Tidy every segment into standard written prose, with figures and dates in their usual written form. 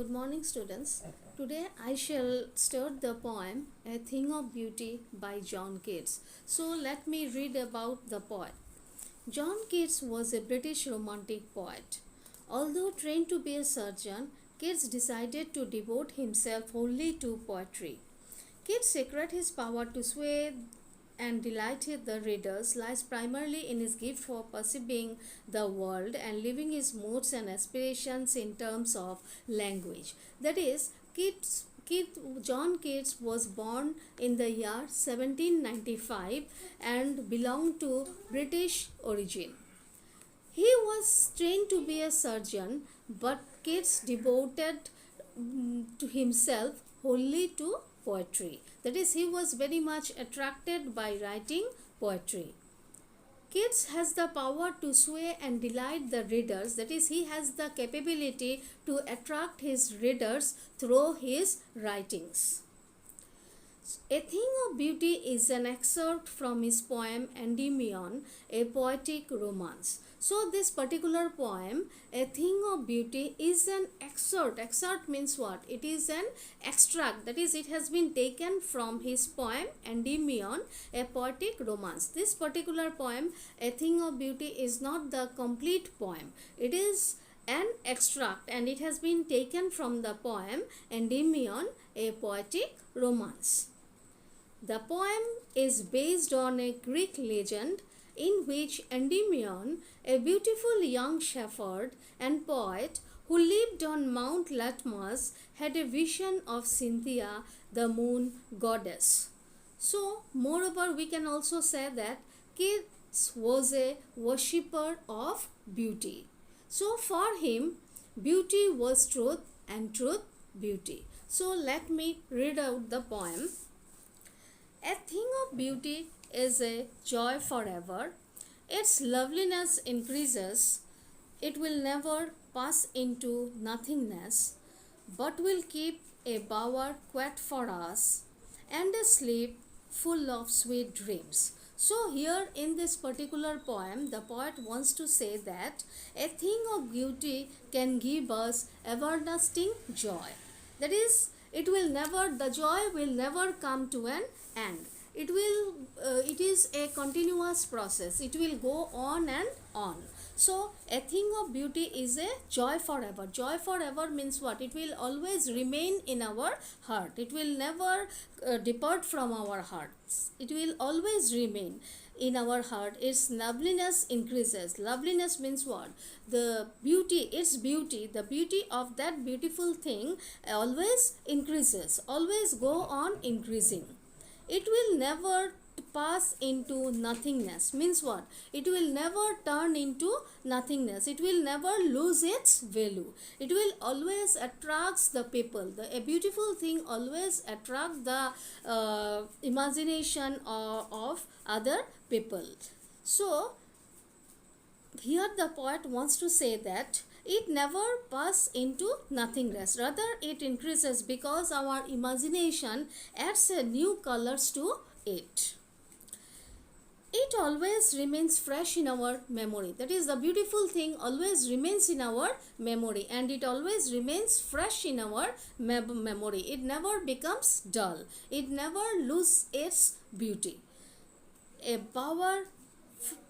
Good morning, students. Today I shall start the poem A Thing of Beauty by John Keats. So let me read about the poet. John Keats was a British romantic poet. Although trained to be a surgeon, Keats decided to devote himself wholly to poetry. Keats' secret his power to sway and delighted the readers lies primarily in his gift for perceiving the world and living his moods and aspirations in terms of language. That is, John Keats was born in the year 1795 and belonged to British origin. He was trained to be a surgeon, but Keats devoted to himself wholly to poetry. That is, he was very much attracted by writing poetry. Keats has the power to sway and delight the readers. That is, he has the capability to attract his readers through his writings. A Thing of Beauty is an excerpt from his poem Endymion, a poetic romance. So this particular poem, A Thing of Beauty, is an excerpt. Excerpt means what? It is an extract. That is, it has been taken from his poem Endymion, a poetic romance. This particular poem, A Thing of Beauty, is not the complete poem. It is an extract and it has been taken from the poem Endymion, a poetic romance. The poem is based on a Greek legend in which Endymion, a beautiful young shepherd and poet who lived on Mount Latmus, had a vision of Cynthia, the moon goddess. So, moreover, we can also say that Keats was a worshipper of beauty. So, for him, beauty was truth and truth beauty. So, let me read out the poem. A thing of beauty is a joy forever. Its loveliness increases. It will never pass into nothingness, but will keep a bower quiet for us and a sleep full of sweet dreams. So here in this particular poem, the poet wants to say that a thing of beauty can give us everlasting joy. That is, the joy will never come to an end. It is a continuous process. It will go on and on. So a thing of beauty is a joy forever. Joy forever means what? It will always remain in our heart. It will never depart from our hearts. It will always remain in our heart. Its loveliness increases. Loveliness means what? The beauty, the beauty of that beautiful thing always increases, always go on increasing. It will never pass into nothingness. Means what? It will never turn into nothingness. It will never lose its value. It will always attracts the people. A beautiful thing always attracts the imagination of other people. So here the poet wants to say that it never passes into nothingness. Rather, it increases because our imagination adds a new colors to it. It always remains fresh in our memory. That is, the beautiful thing always remains in our memory and it always remains fresh in our memory. It never becomes dull. It never loses its beauty. A bower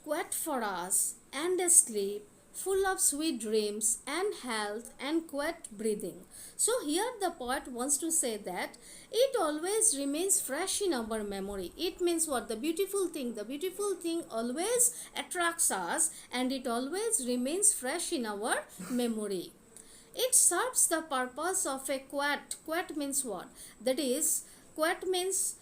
quiet for us and a sleep full of sweet dreams and health and quiet breathing. So here the poet wants to say that it always remains fresh in our memory. It means what? The beautiful thing always attracts us and it always remains fresh in our memory. It serves the purpose of a quiet. Quiet means what? That is, quiet means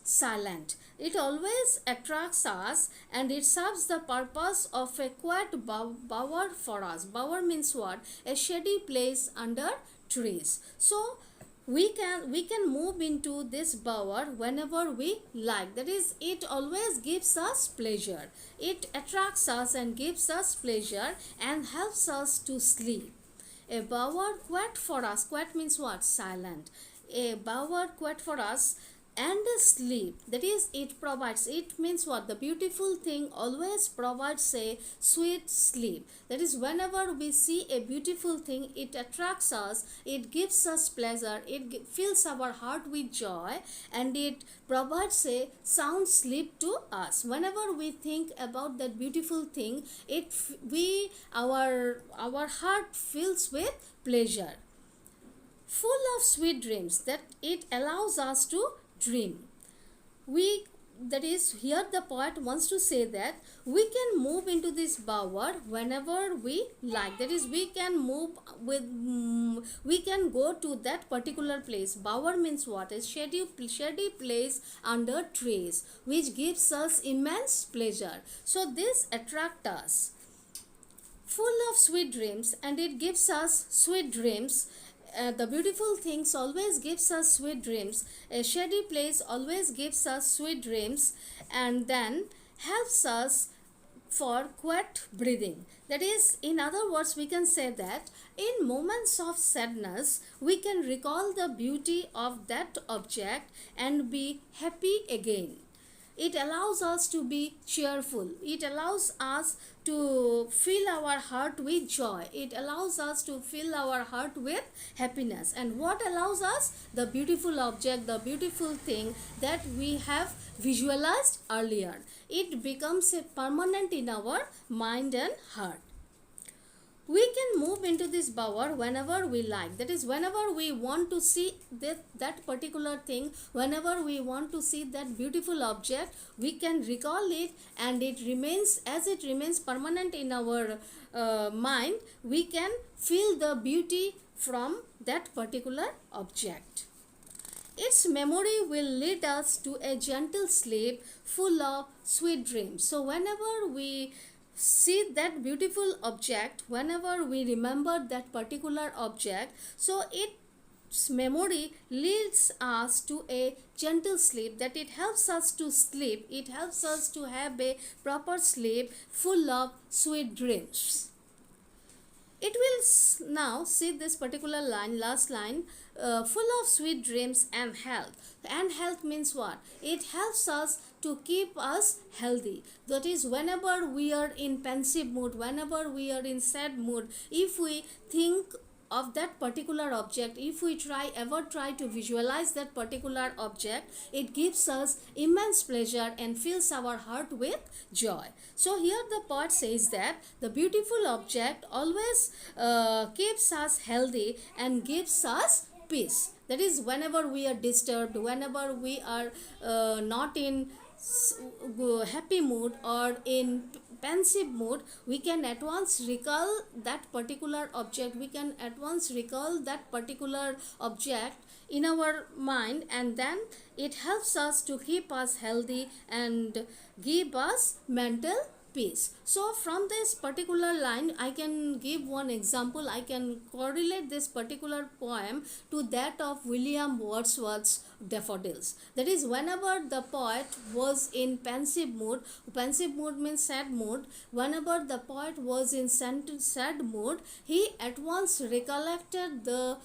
silent. It always attracts us and it serves the purpose of a quiet bower for us. Bower means what? A shady place under trees. So we can move into this bower whenever we like. That is, it always gives us pleasure. It attracts us and gives us pleasure and helps us to sleep. A bower quiet for us. Quiet means what? Silent. A bower quiet for us and a sleep. That is, it provides, it means what? The beautiful thing always provides a sweet sleep. That is, whenever we see a beautiful thing, it attracts us, it gives us pleasure, it fills our heart with joy, and it provides a sound sleep to us. Whenever we think about that beautiful thing, our heart fills with pleasure, full of sweet dreams, that it allows us to dream. We, that is, here the poet wants to say that we can move into this bower whenever we like. That is, we can move with we can go to that particular place. Bower means what? A shady place under trees, which gives us immense pleasure. So this attracts us, full of sweet dreams, and it gives us sweet dreams. The beautiful things always gives us sweet dreams. A shady place always gives us sweet dreams, and then helps us for quiet breathing. That is, in other words, we can say that in moments of sadness, we can recall the beauty of that object and be happy again. It allows us to be cheerful. It allows us to fill our heart with joy. It allows us to fill our heart with happiness. And what allows us? The beautiful object, the beautiful thing that we have visualized earlier. It becomes a permanent in our mind and heart. We can move into this bower whenever we like. That is, whenever we want to see that particular thing, whenever we want to see that beautiful object, we can recall it, and it remains, as it remains permanent in our mind, we can feel the beauty from that particular object. Its memory will lead us to a gentle sleep full of sweet dreams. So whenever we see that beautiful object, whenever we remember that particular object, so its memory leads us to a gentle sleep, that it helps us to sleep, it helps us to have a proper sleep full of sweet dreams. It will now see this particular line, last line, full of sweet dreams and health. And health means what? It helps us to keep us healthy. That is, whenever we are in pensive mood, whenever we are in sad mood, if we think of that particular object, if we ever try to visualize that particular object, it gives us immense pleasure and fills our heart with joy. So here the poet says that the beautiful object always keeps us healthy and gives us peace. That is, whenever we are disturbed, whenever we are not in happy mood or in pensive mood, we can at once recall that particular object, we can at once recall that particular object in our mind, and then it helps us to keep us healthy and give us mental peace. So from this particular line, I can give one example. I can correlate this particular poem to that of William Wordsworth's Daffodils. That is, whenever the poet was in pensive mood means sad mood, whenever the poet was in sad mood, he at once recollected the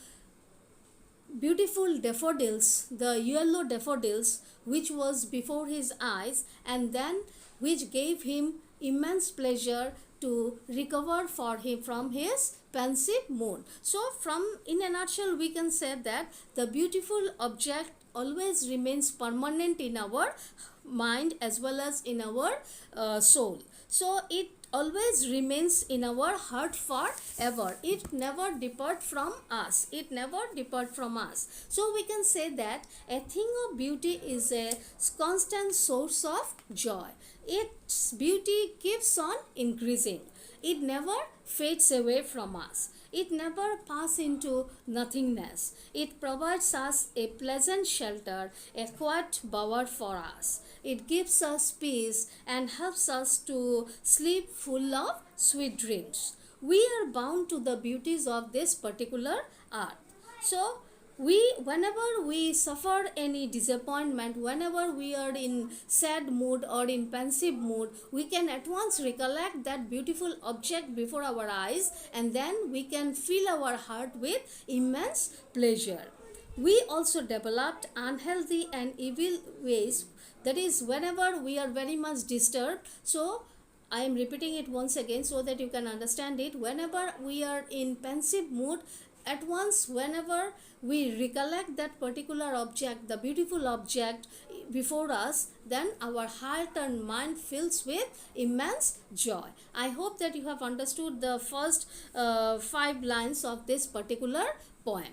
beautiful daffodils, the yellow daffodils, which was before his eyes, and then which gave him immense pleasure to recover for him from his pensive mood. So in a nutshell, we can say that the beautiful object always remains permanent in our mind as well as in our soul. So it always remains in our heart forever. It never depart from us. It never depart from us. So we can say that a thing of beauty is a constant source of joy. Its beauty keeps on increasing. It never fades away from us. It never passes into nothingness. It provides us a pleasant shelter, a quiet bower for us. It gives us peace and helps us to sleep full of sweet dreams. We are bound to the beauties of this particular art. So whenever we suffer any disappointment, whenever we are in sad mood or in pensive mood, we can at once recollect that beautiful object before our eyes, and then we can fill our heart with immense pleasure. We also developed unhealthy and evil ways, that is, whenever we are very much disturbed. So I am repeating it once again so that you can understand it. Whenever we are in pensive mood, at once, whenever we recollect that particular object, the beautiful object before us, then our heart and mind fills with immense joy. I hope that you have understood the first 5 lines of this particular poem.